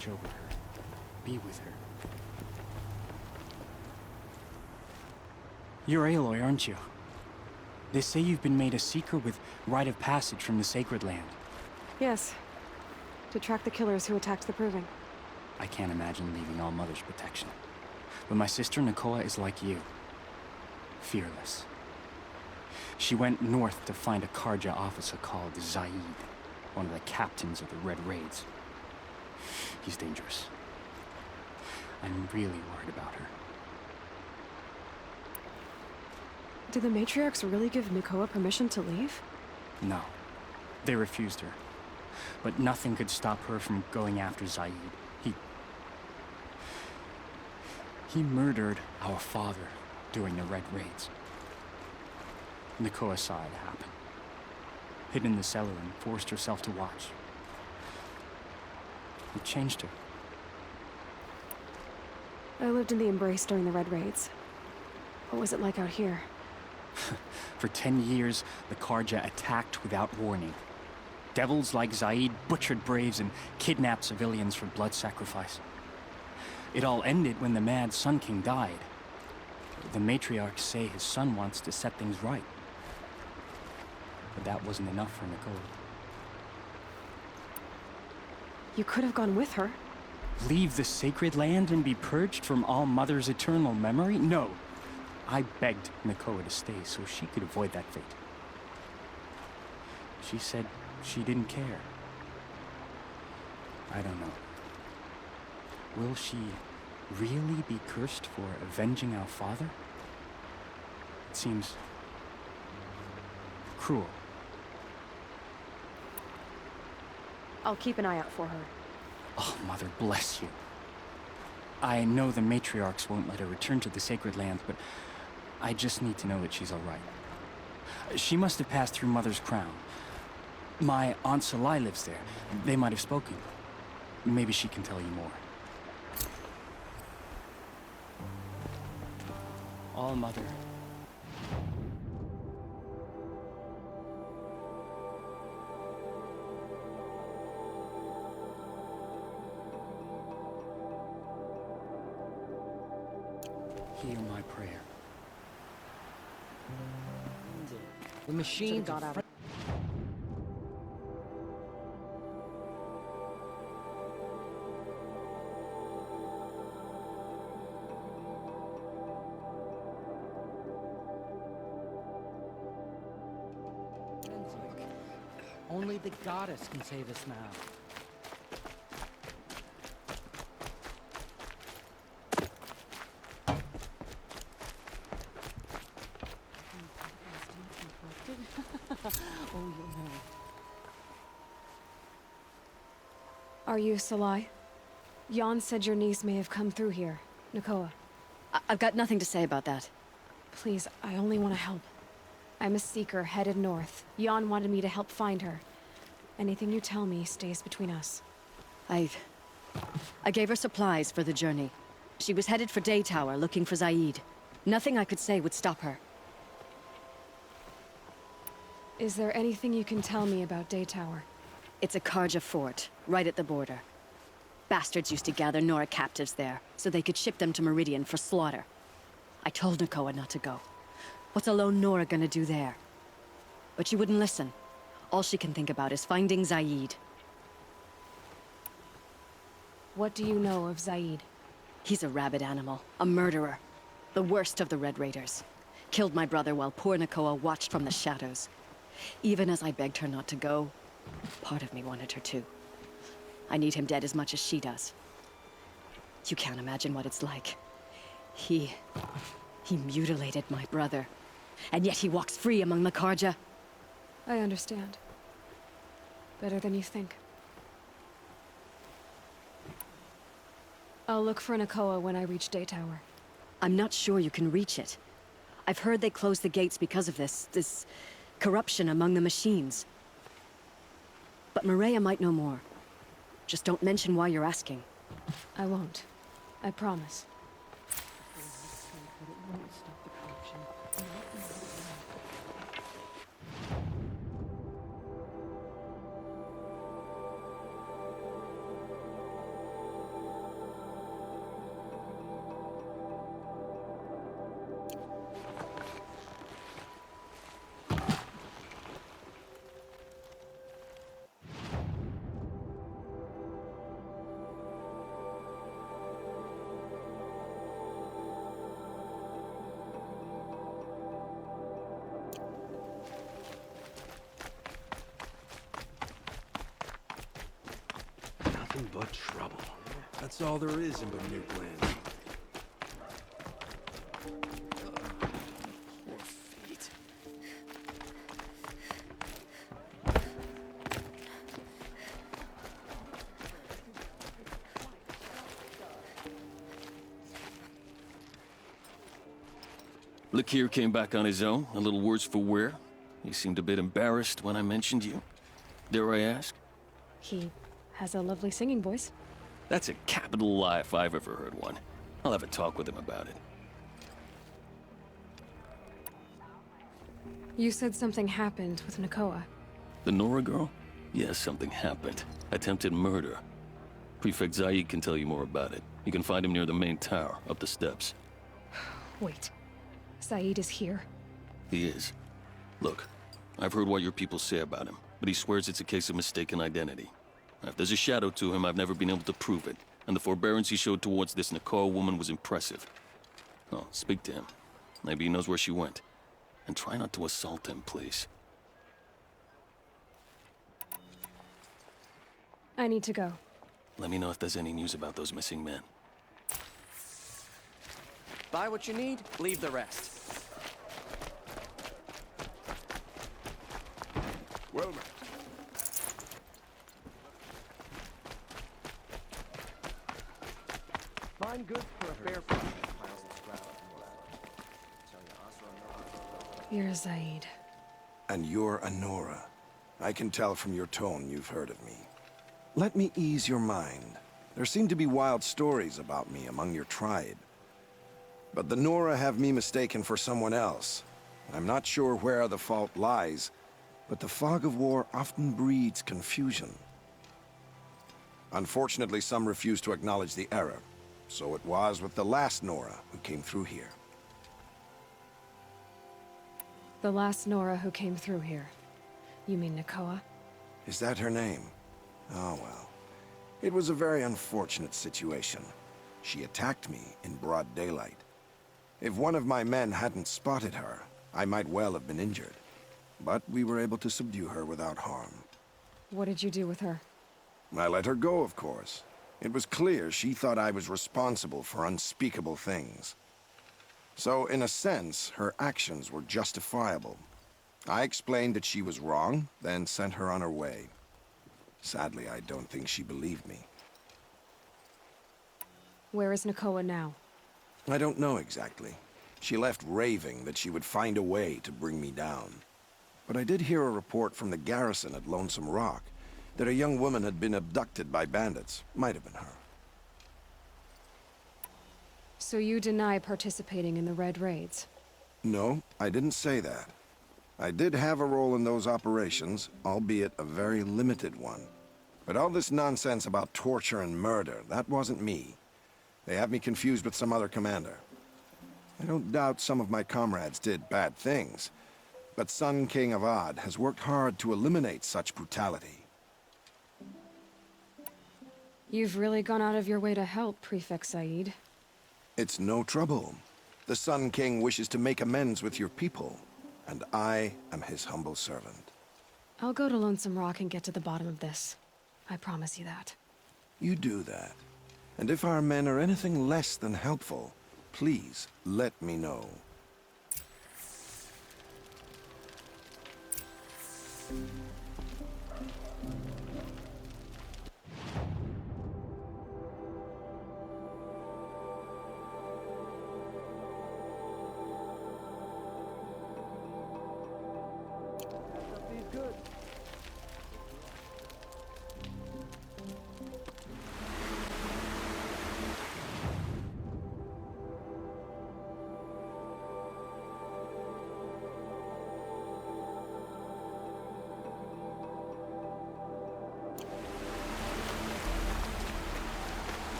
watch over her, be with her. You're Aloy, aren't you? They say you've been made a seeker with rite of passage from the Sacred Land. Yes. To track the killers who attacked the Proving. I can't imagine leaving All Mother's protection. But my sister Nakoa is like you. Fearless. She went north to find a Karja officer called Zaid, one of the captains of the Red Raids. He's dangerous. I'm really worried about her. Did the matriarchs really give Nakoa permission to leave? No. They refused her. But nothing could stop her from going after Zaid. He murdered our father during the Red Raids. Nakoa saw it happen. Hid in the cellar and forced herself to watch. It changed her. I lived in the Embrace during the Red Raids. What was it like out here? For 10 years, the Karja attacked without warning. Devils like Zaid butchered braves and kidnapped civilians for blood sacrifice. It all ended when the mad Sun King died. The matriarchs say his son wants to set things right. But that wasn't enough for Nakoa. You could have gone with her. Leave the Sacred Land and be purged from All Mother's eternal memory? No. I begged Nakoa to stay so she could avoid that fate. She said she didn't care. I don't know. Will she really be cursed for avenging our father? It seems cruel. I'll keep an eye out for her. Oh, Mother bless you. I know the matriarchs won't let her return to the Sacred Land, but I just need to know that she's all right. She must have passed through Mother's crown. My Aunt Salai lives there. They might have spoken. Maybe she can tell you more. All Mother. Hear my prayer. The machine got out. Only the goddess can save us now. Are you Salai? Jan said your niece may have come through here. Nakoa. I've got nothing to say about that. Please, I only want to help. I'm a seeker headed north. Jan wanted me to help find her. Anything you tell me stays between us. I gave her supplies for the journey. She was headed for Day Tower looking for Zaid. Nothing I could say would stop her. Is there anything you can tell me about Day Tower? It's a Karja fort, right at the border. Bastards used to gather Nora captives there, so they could ship them to Meridian for slaughter. I told Nakoa not to go. What's a lone Nora gonna do there? But she wouldn't listen. All she can think about is finding Zaid. What do you know of Zaid? He's a rabid animal, a murderer. The worst of the Red Raiders. Killed my brother while poor Nakoa watched from the shadows. Even as I begged her not to go, part of me wanted her to. I need him dead as much as she does. You can't imagine what it's like. He mutilated my brother. And yet he walks free among the Karja. I understand. Better than you think. I'll look for Nakoa when I reach Day Tower. I'm not sure you can reach it. I've heard they closed the gates because of this corruption among the machines. But Maria might know more. Just don't mention why you're asking. I won't. I promise. nothing but trouble. That's all there is in Bermuda land. Poor feet. Lakir came back on his own, a little worse for wear. He seemed a bit embarrassed when I mentioned you. Dare I ask? He has a lovely singing voice. That's a capital lie if I've ever heard one. I'll have a talk with him about it. You said something happened with Nakoa. The Nora girl? Yes, something happened. Attempted murder. Prefect Zaid can tell you more about it. You can find him near the main tower, up the steps. Wait. Saeed is here? He is. Look, I've heard what your people say about him, but he swears it's a case of mistaken identity. If there's a shadow to him, I've never been able to prove it, and the forbearance he showed towards this Nakoa woman was impressive. Oh, speak to him. Maybe he knows where she went. And try not to assault him, please. I need to go. Let me know if there's any news about those missing men. Buy what you need, leave the rest. Well met. Find goods for a fair price. You're Zaid. And you're Anora. I can tell from your tone you've heard of me. Let me ease your mind. There seem to be wild stories about me among your tribe. But the Nora have me mistaken for someone else. I'm not sure where the fault lies, but the fog of war often breeds confusion. Unfortunately, some refuse to acknowledge the error. So it was with the last Nora who came through here. The last Nora who came through here. You mean Nakoa? Is that her name? Oh well. It was a very unfortunate situation. She attacked me in broad daylight. If one of my men hadn't spotted her, I might well have been injured. But we were able to subdue her without harm. What did you do with her? I let her go, of course. It was clear she thought I was responsible for unspeakable things. So, in a sense, her actions were justifiable. I explained that she was wrong, then sent her on her way. Sadly, I don't think she believed me. Where is Nakoa now? I don't know exactly. She left raving that she would find a way to bring me down. But I did hear a report from the garrison at Lonesome Rock that a young woman had been abducted by bandits. Might have been her. So you deny participating in the Red Raids? No, I didn't say that. I did have a role in those operations, albeit a very limited one. But all this nonsense about torture and murder, that wasn't me. They have me confused with some other commander. I don't doubt some of my comrades did bad things, but Sun King Avad has worked hard to eliminate such brutality. You've really gone out of your way to help, Prefect Said. It's no trouble. The Sun King wishes to make amends with your people, and I am his humble servant. I'll go to Lonesome Rock and get to the bottom of this. I promise you that. You do that. And if our men are anything less than helpful, please let me know.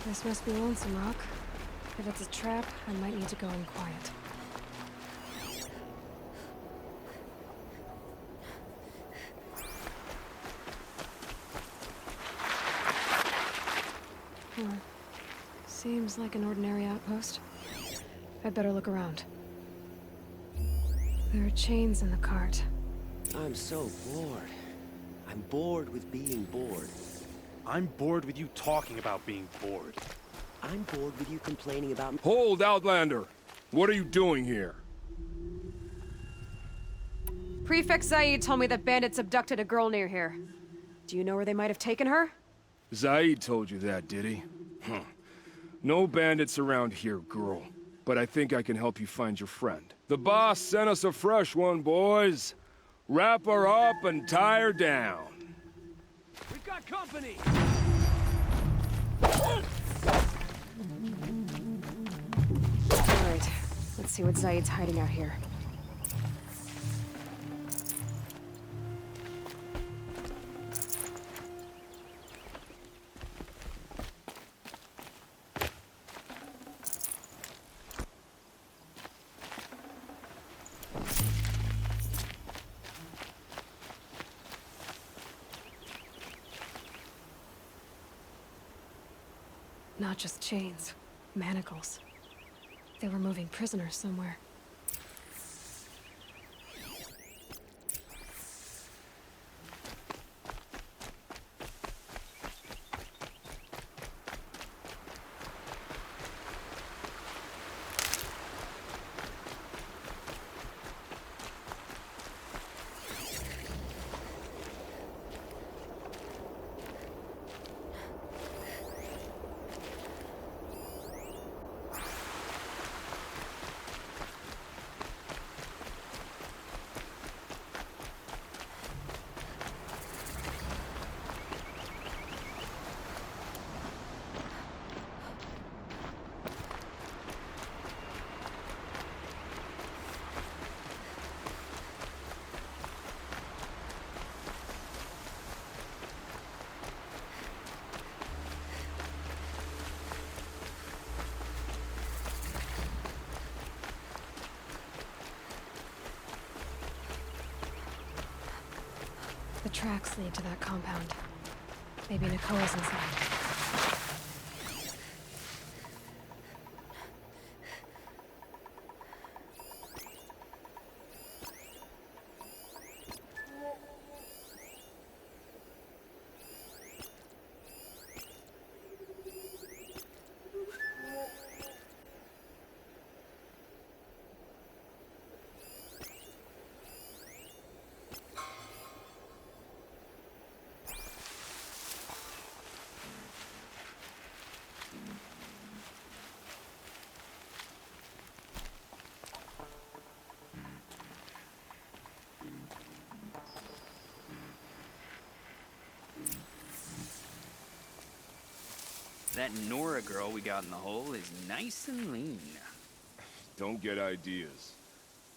This must be Lonesome Rock. If it's a trap, I might need to go in quiet. Seems like an ordinary outpost. I'd better look around. There are chains in the cart. I'm so bored. I'm bored with being bored. I'm bored with you talking about being bored. I'm bored with you complaining about... Hold, Outlander! What are you doing here? Prefect Zaid told me that bandits abducted a girl near here. Do you know where they might have taken her? Zaid told you that, did he? Huh. No bandits around here, girl. But I think I can help you find your friend. The boss sent us a fresh one, boys. Wrap her up and tie her down. We've got company! Alright, let's see what Zaid's hiding out here. Not just chains, manacles. They were moving prisoners somewhere. The tracks lead to that compound. Maybe Nakoa's inside. That Nora girl we got in the hole is nice and lean. Don't get ideas.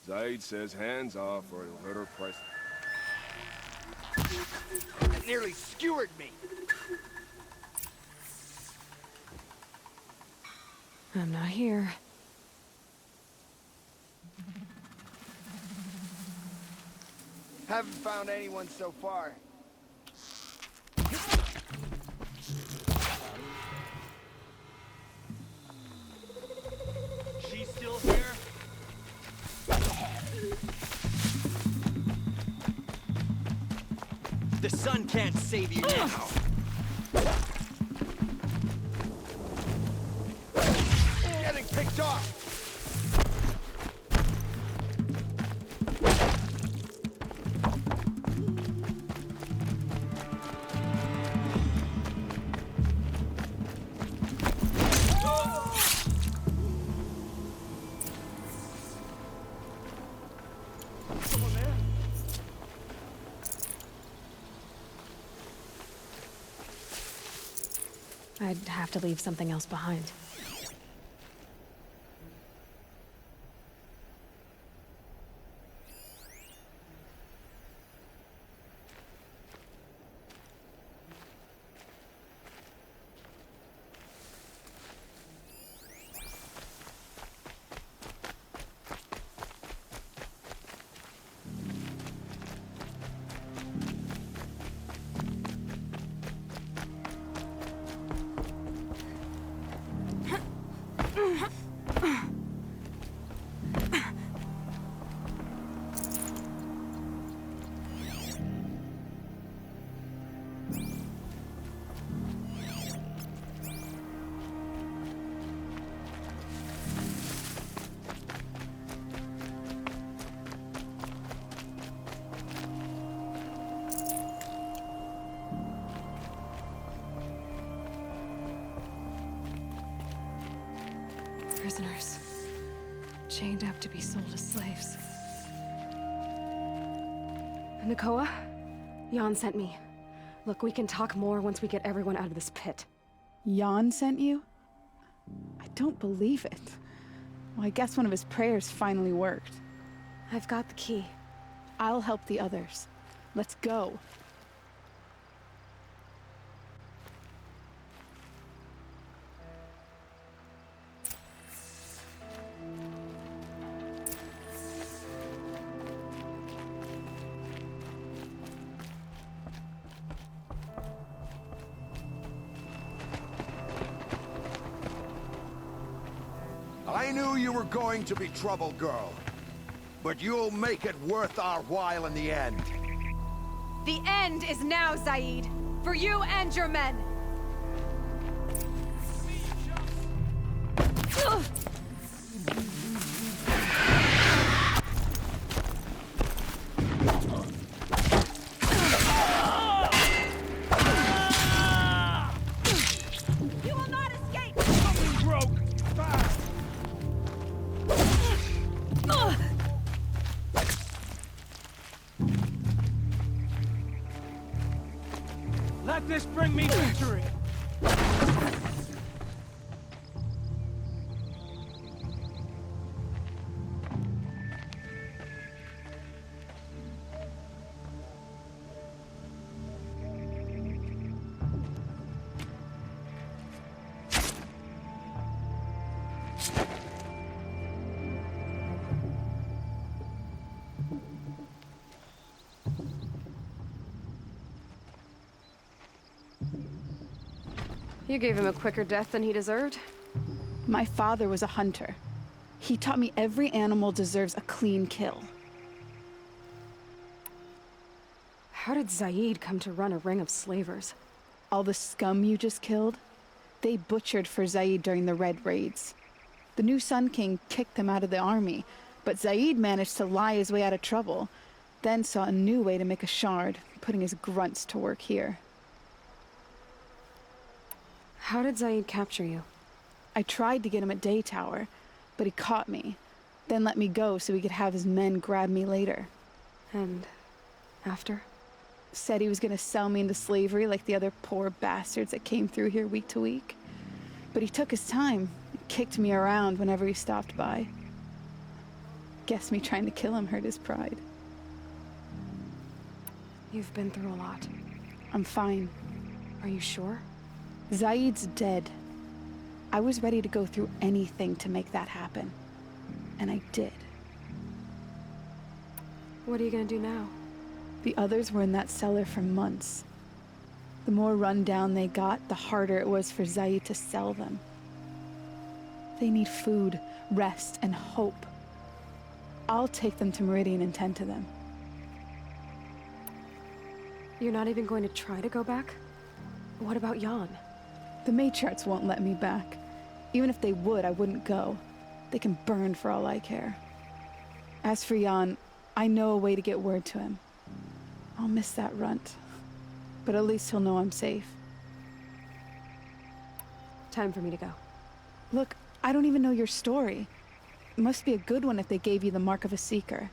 Zaid says hands off or he'll hurt her price. That nearly skewered me. I'm not here. Haven't found anyone so far. She's still here? The sun can't save you now. Getting picked off! I'd have to leave something else behind. prisoners. Chained up to be sold as slaves. Nakoa? Jan sent me. Look, we can talk more once we get everyone out of this pit. Jan sent you? I don't believe it. Well, I guess one of his prayers finally worked. I've got the key. I'll help the others. Let's go. I knew you were going to be trouble, girl. But you'll make it worth our while in the end. The end is now, Zaid. For you and your men. You will not escape! Something broke! Fast! Let this bring me victory! You gave him a quicker death than he deserved. My father was a hunter. He taught me every animal deserves a clean kill. How did Zaid come to run a ring of slavers? All the scum you just killed, they butchered for Zaid during the Red Raids. The new Sun King kicked them out of the army, but Zaid managed to lie his way out of trouble, then saw a new way to make a shard, putting his grunts to work here. How did Zaid capture you? I tried to get him at Day Tower, but he caught me, then let me go so he could have his men grab me later. And after? Said he was gonna sell me into slavery like the other poor bastards that came through here week to week. But he took his time, kicked me around whenever he stopped by. Guess me trying to kill him hurt his pride. You've been through a lot. I'm fine. Are you sure? Zaid's dead. I was ready to go through anything to make that happen. And I did. What are you gonna do now? The others were in that cellar for months. The more run down they got, the harder it was for Zaid to sell them. They need food, rest, and hope. I'll take them to Meridian and tend to them. You're not even going to try to go back? What about Jan? The matriarchs won't let me back. Even if they would, I wouldn't go. They can burn for all I care. As for Jan, I know a way to get word to him. I'll miss that runt. But at least he'll know I'm safe. Time for me to go. Look, I don't even know your story. It must be a good one if they gave you the mark of a seeker.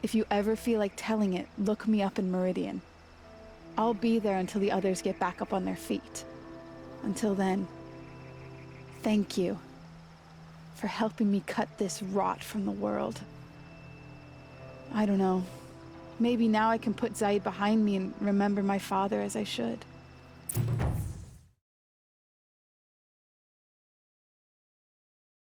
If you ever feel like telling it, look me up in Meridian. I'll be there until the others get back up on their feet. Until then, thank you for helping me cut this rot from the world. I don't know. Maybe now I can put Zaid behind me and remember my father as I should.